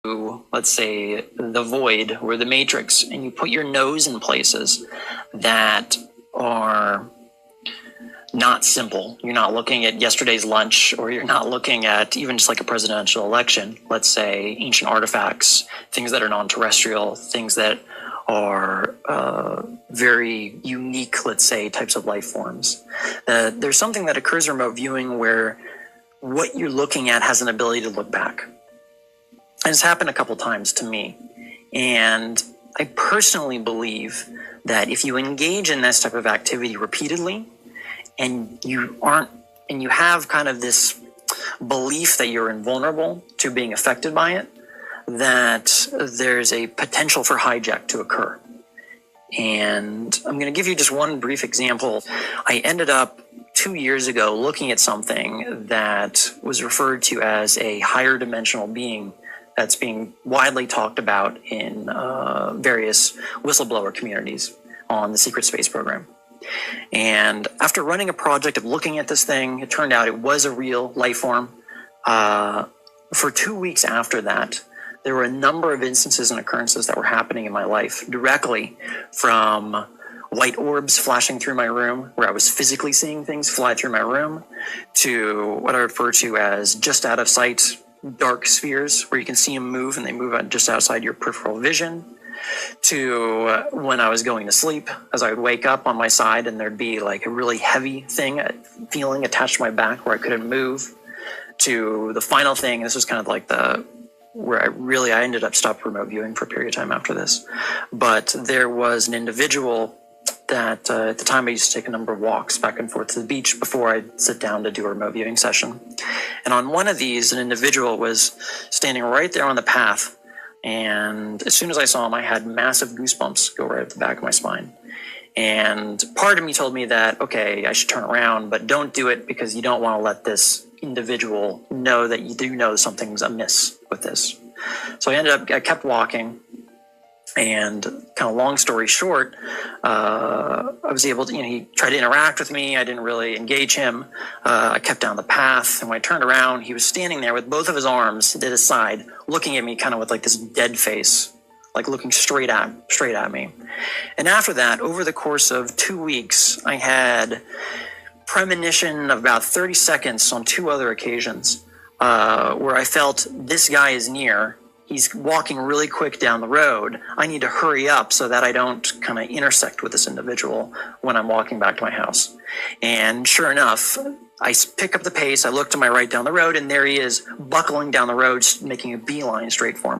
let's say, the void or the matrix, and you put your nose in places that are not simple. You're not looking at yesterday's lunch, or you're not looking at even just like a presidential election, let's say ancient artifacts, things that are non-terrestrial, things that are very unique, let's say, types of life forms. There's something that occurs in remote viewing where what you're looking at has an ability to look back. And it's happened a couple times to me. And I personally believe that if you engage in this type of activity repeatedly, and you have kind of this belief that you're invulnerable to being affected by it, that there's a potential for hijack to occur. And I'm going to give you just one brief example. I ended up 2 years ago looking at something that was referred to as a higher dimensional being that's being widely talked about in various whistleblower communities on the secret space program. And after running a project of looking at this thing, it turned out it was a real life form. For 2 weeks after that, there were a number of instances and occurrences that were happening in my life directly from white orbs flashing through my room, where I was physically seeing things fly through my room, to what I refer to as just out of sight dark spheres, where you can see them move and they move just outside your peripheral vision, to when I was going to sleep, as I would wake up on my side and there'd be like a really heavy feeling attached to my back where I couldn't move, to the final thing. This was kind of like where I ended up stopped remote viewing for a period of time after this. But there was an individual that at the time I used to take a number of walks back and forth to the beach before I'd sit down to do a remote viewing session. And on one of these, an individual was standing right there on the path. And as soon as I saw him, I had massive goosebumps go right up the back of my spine. And part of me told me that, okay, I should turn around, but don't do it because you don't want to let this individual know that you do know something's amiss with this. So I kept walking, and kind of long story short, I was able to, he tried to interact with me. I didn't really engage him. I kept down the path, and when I turned around, he was standing there with both of his arms to his side, looking at me kind of with like this dead face, like looking straight at me. And after that, over the course of 2 weeks, I had premonition of about 30 seconds on 2 other occasions where I felt this guy is near. He's walking really quick down the road. I need to hurry up so that I don't kind of intersect with this individual when I'm walking back to my house. And sure enough, I pick up the pace. I look to my right down the road, and there he is, buckling down the road, making a beeline straight for me.